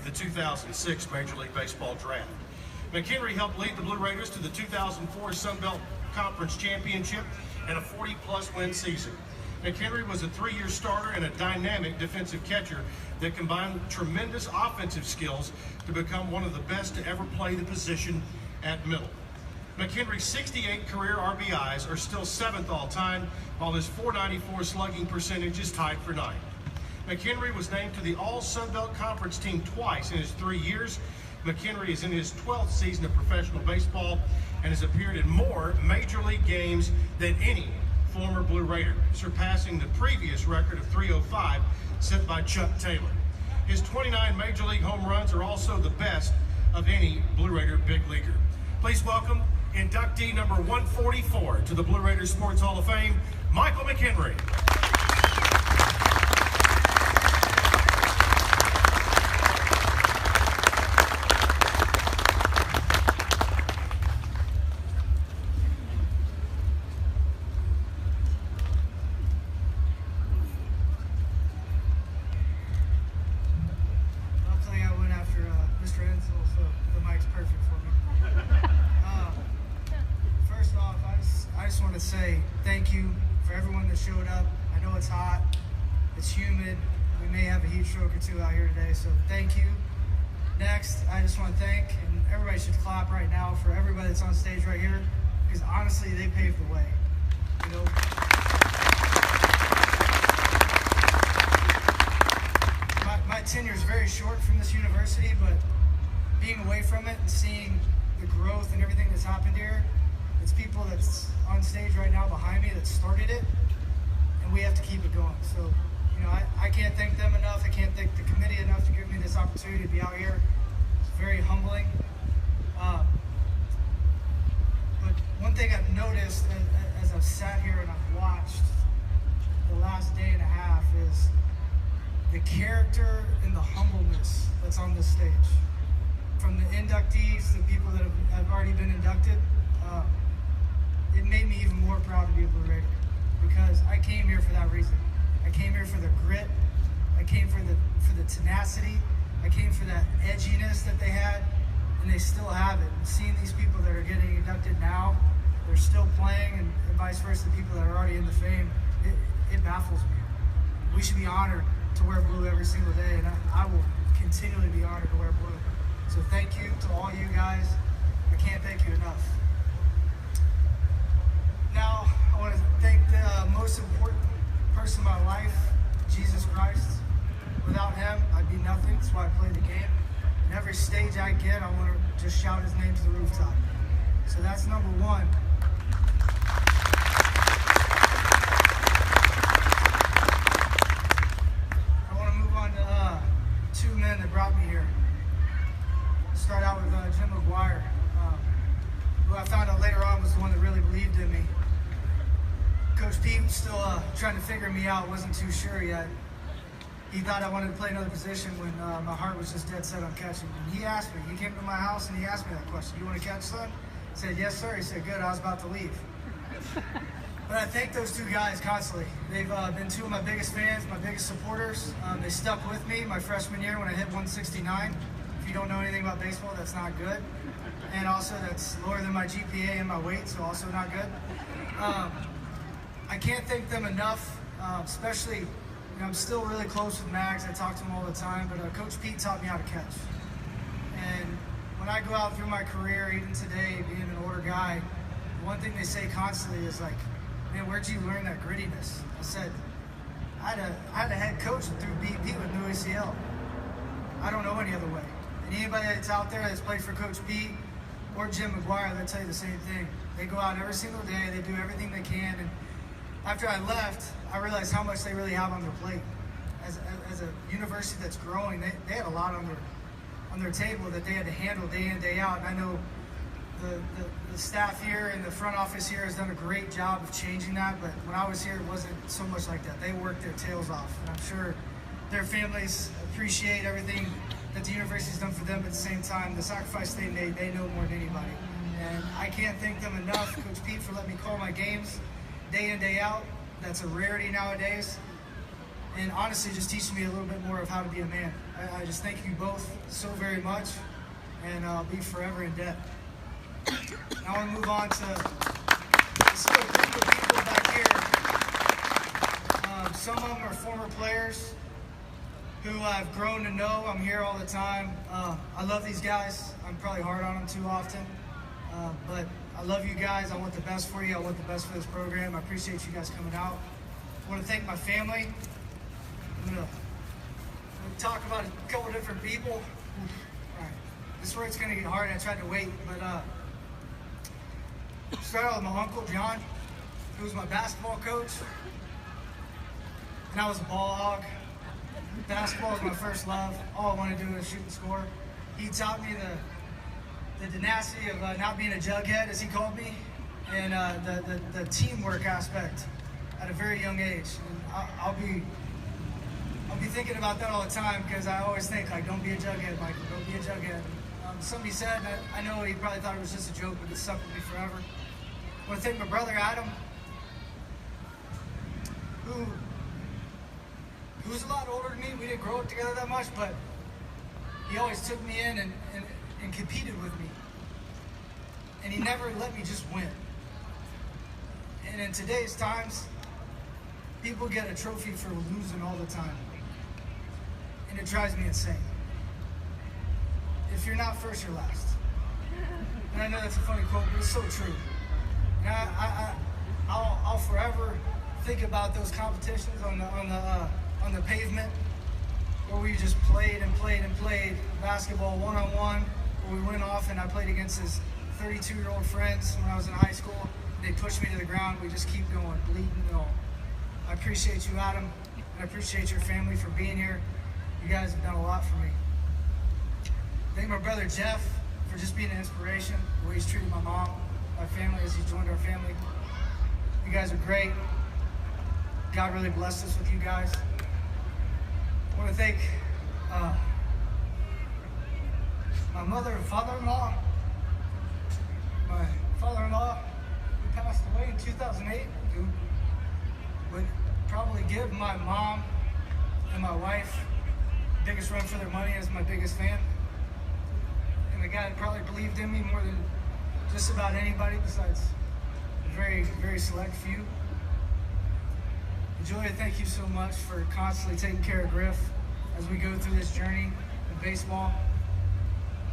the 2006 Major League Baseball draft. McHenry helped lead the Blue Raiders to the 2004 Sun Belt Conference Championship and a 40-plus win season. McHenry was a 3-year starter and a dynamic defensive catcher that combined tremendous offensive skills to become one of the best to ever play the position at middle. McHenry's 68 career RBIs are still 7th all-time, while his .494 slugging percentage is tied for 9th. McHenry was named to the All-Sun Belt Conference team twice in his 3 years. McHenry is in his 12th season of professional baseball and has appeared in more Major League games than any former Blue Raider, surpassing the previous record of 305 set by Chuck Taylor. His 29 Major League home runs are also the best of any Blue Raider big leaguer. Please welcome inductee number 144 to the Blue Raiders Sports Hall of Fame, Michael McHenry. Say thank you for everyone that showed up. I know it's hot, it's humid, we may have a heat stroke or two out here today, so thank you. Next, I just want to thank, and everybody should clap right now for everybody that's on stage right here, because honestly, they paved the way. You know, my tenure is very short from this university, but being away from it and seeing the growth and everything that's happened here, it's people that's on stage right now behind me that started it, and we have to keep it going. So, you know, I can't thank them enough. I can't thank the committee enough to give me this opportunity to be out here. It's very humbling. But one thing I've noticed as I've sat here and I've watched the last day and a half is the character and the humbleness that's on this stage. From the inductees to people that have already been inducted, it made me even more proud to be a Blue Raider, because I came here for that reason. I came here for the grit. I came for the tenacity. I came for that edginess that they had, and they still have it. And seeing these people that are getting inducted now, they're still playing, and vice versa, the people that are already in the fame, it baffles me. We should be honored to wear blue every single day, and I will continually be honored to wear blue. So thank you to all you guys. I can't thank you enough. Now, I want to thank the most important person in my life, Jesus Christ. Without him, I'd be nothing. That's why I play the game. And every stage I get, I want to just shout his name to the rooftop. So that's number one. I want to move on to two men that brought me here. I'll start out with Jim McGuire, who I found out later on was the one that really believed in me. Coach Pete was still trying to figure me out, wasn't too sure yet. He thought I wanted to play another position when my heart was just dead set on catching. And he asked me, he came to my house and he asked me that question, "You want to catch, son?" I said, "Yes, sir." He said, "Good, I was about to leave." But I thank those two guys constantly. They've been two of my biggest fans, my biggest supporters. They stuck with me my freshman year when I hit 169. If you don't know anything about baseball, that's not good. And also that's lower than my GPA and my weight, so also not good. I can't thank them enough, especially, you know, I'm still really close with Mags. I talk to him all the time, but Coach Pete taught me how to catch. And when I go out through my career, even today, being an older guy, one thing they say constantly is like, "Man, where'd you learn that grittiness?" I said, I had a head coach that threw BP with no ACL. I don't know any other way. And anybody that's out there that's played for Coach Pete or Jim McGuire, they'll tell you the same thing. They go out every single day, they do everything they can, and after I left, I realized how much they really have on their plate. As a university that's growing, they had a lot on their table that they had to handle day in, day out. And I know the staff here and the front office here has done a great job of changing that, but when I was here, it wasn't so much like that. They worked their tails off, and I'm sure their families appreciate everything that the university's done for them, but at the same time, the sacrifice they made, they know more than anybody. And I can't thank them enough, Coach Pete, for letting me call my games day in, day out. That's a rarity nowadays. And honestly, just teaching me a little bit more of how to be a man. I just thank you both so very much, and I'll be forever in debt. Now I want to move on to this little group of people back here. Some of them are former players who I've grown to know. I'm here all the time. I love these guys. I'm probably hard on them too often, but I love you guys. I want the best for you. I want the best for this program. I appreciate you guys coming out. I want to thank my family. I'm gonna talk about a couple different people. All right. This is where it's going to get hard. I tried to wait, but start out with my uncle, John, who was my basketball coach. And I was a ball hog. Basketball was my first love. All I wanted to do was shoot and score. He taught me the tenacity of not being a jughead, as he called me, and the teamwork aspect at a very young age. And I'll be thinking about that all the time, because I always think, like, don't be a jughead, Michael, don't be a jughead. Somebody said, and I know he probably thought it was just a joke, but it stuck with me forever. I want to thank my brother Adam, who's a lot older than me. We didn't grow up together that much, but he always took me in and competed with me. And he never let me just win. And in today's times, people get a trophy for losing all the time. And it drives me insane. If you're not first, you're last. And I know that's a funny quote, but it's so true. And I'll forever think about those competitions on the pavement, where we just played and played and played basketball one-on-one, where we went off and I played against his 32-year-old friends when I was in high school. They pushed me to the ground. We just keep going, bleeding and all. I appreciate you, Adam, and I appreciate your family for being here. You guys have done a lot for me. Thank my brother Jeff for just being an inspiration, the way he's treated my mom, my family, as he's joined our family. You guys are great. God really blessed us with you guys. I want to thank my mother and father-in-law. My father-in-law, who passed away in 2008, who would probably give my mom and my wife the biggest run for their money as my biggest fan. And the guy that probably believed in me more than just about anybody besides a very, very select few. Julia, thank you so much for constantly taking care of Griff as we go through this journey in baseball.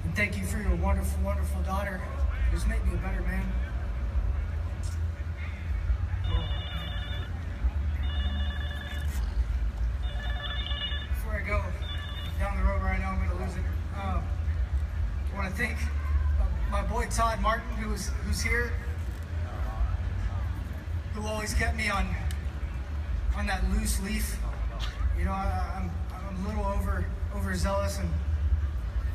And thank you for your wonderful, wonderful daughter. Just make me a better man. Before I go down the road where I know I'm going to lose it, I want to thank my boy Todd Martin, who's here, who always kept me on that loose leaf. You know, I'm a little overzealous, and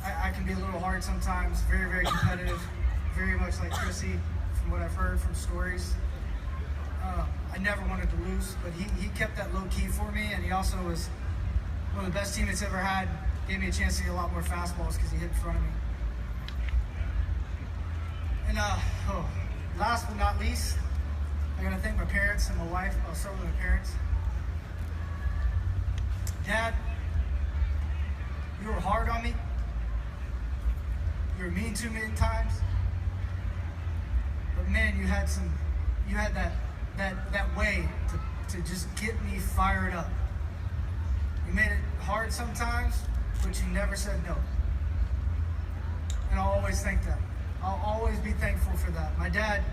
I can be a little hard sometimes. Very, very competitive. Very much like Chrissy, from what I've heard from stories. I never wanted to lose, but he kept that low key for me, and he also was one of the best teammates ever had. Gave me a chance to get a lot more fastballs because he hit in front of me. And last but not least, I gotta thank my parents and my wife. I'll start with my parents. Dad, you were hard on me. You were mean to me at times. But man, you had that way to just get me fired up. You made it hard sometimes, but you never said no. And I'll always thank that. I'll always be thankful for that. My dad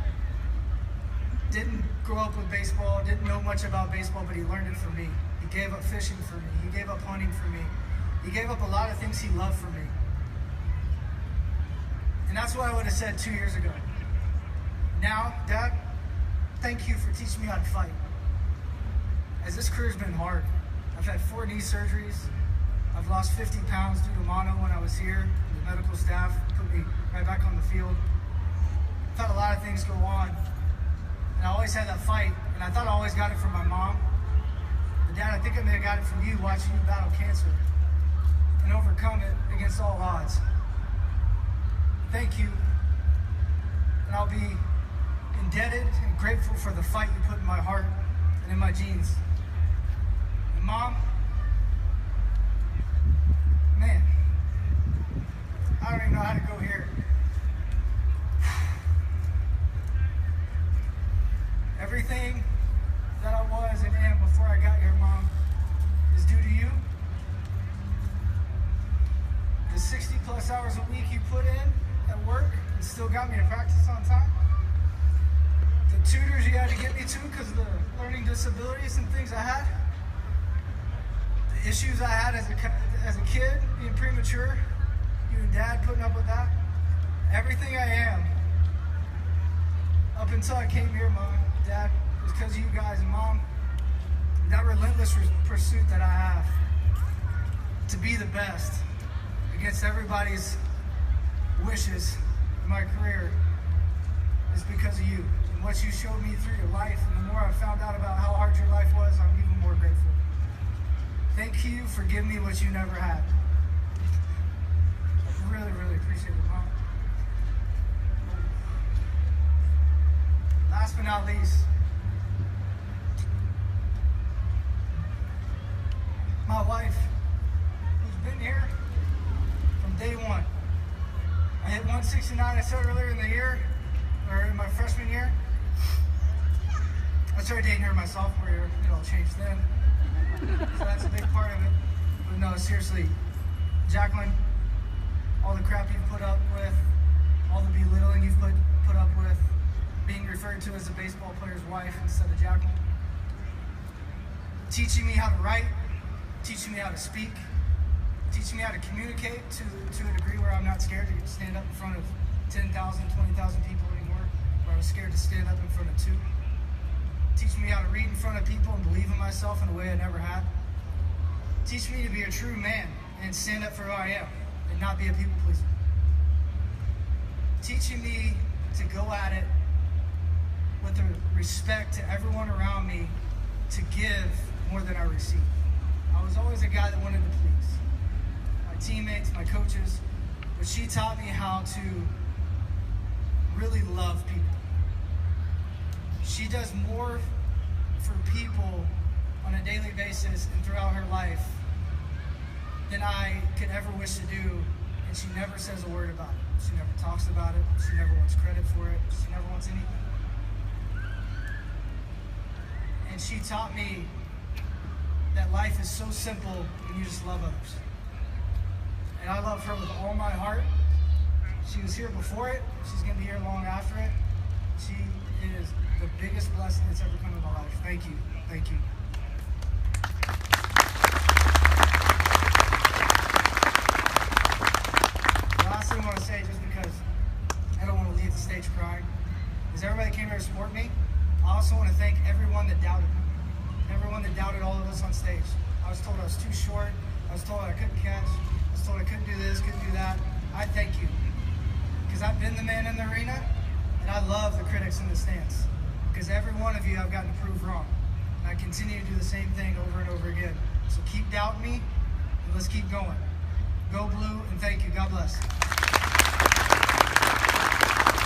didn't grow up with baseball, didn't know much about baseball, but he learned it from me. He gave up fishing for me. He gave up hunting for me. He gave up a lot of things he loved for me. And that's what I would have said 2 years ago. Now, Dad, thank you for teaching me how to fight. As this career's been hard. I've had 4 knee surgeries. I've lost 50 pounds due to mono when I was here. The medical staff put me right back on the field. I've had a lot of things go on. And I always had that fight, and I thought I always got it from my mom. But Dad, I think I may have got it from you watching you battle cancer and overcome it against all odds. Thank you, and I'll be indebted and grateful for the fight you put in my heart and in my genes. And Mom, plus hours a week you put in at work and still got me to practice on time. The tutors you had to get me to because of the learning disabilities and things I had. The issues I had as a kid, being premature, you and Dad putting up with that. Everything I am, up until I came here, Mom, Dad, was because of you guys. And Mom, that relentless pursuit that I have to be the best against everybody's wishes in my career is because of you and what you showed me through your life. And the more I found out about how hard your life was, I'm even more grateful. Thank you for giving me what you never had. I really, really appreciate it, Mom. Last but not least, my wife, who's been here from day one. I hit 169, I said earlier in the year, or in my freshman year. I started dating her my sophomore year. It all changed then. So that's a big part of it. But no, seriously, Jacqueline, all the crap you've put up with, all the belittling you've put up with, being referred to as a baseball player's wife instead of Jacqueline, teaching me how to write, teaching me how to speak, teaching me how to communicate to a degree where I'm not scared to stand up in front of 10,000, 20,000 people anymore, where I was scared to stand up in front of 2. Teaching me how to read in front of people and believe in myself in a way I never had. Teach me to be a true man and stand up for who I am and not be a people pleaser. Teaching me to go at it with the respect to everyone around me, to give more than I receive. I was always a guy that wanted to please my teammates, my coaches, but she taught me how to really love people. She does more for people on a daily basis and throughout her life than I could ever wish to do, and she never says a word about it. She never talks about it. She never wants credit for it. She never wants anything. And she taught me that life is so simple when you just love others. And I love her with all my heart. She was here before it. She's going to be here long after it. She is the biggest blessing that's ever come in my life. Thank you. Thank you. The last thing I want to say, just because I don't want to leave the stage crying, is everybody came here to support me. I also want to thank everyone that doubted me. Everyone that doubted all of us on stage. I was told I was too short. I was told I couldn't catch. I was told I couldn't do this, couldn't do that. I thank you. Because I've been the man in the arena, and I love the critics in the stands. Because every one of you I've gotten to prove wrong. And I continue to do the same thing over and over again. So keep doubting me, and let's keep going. Go Blue, and thank you. God bless.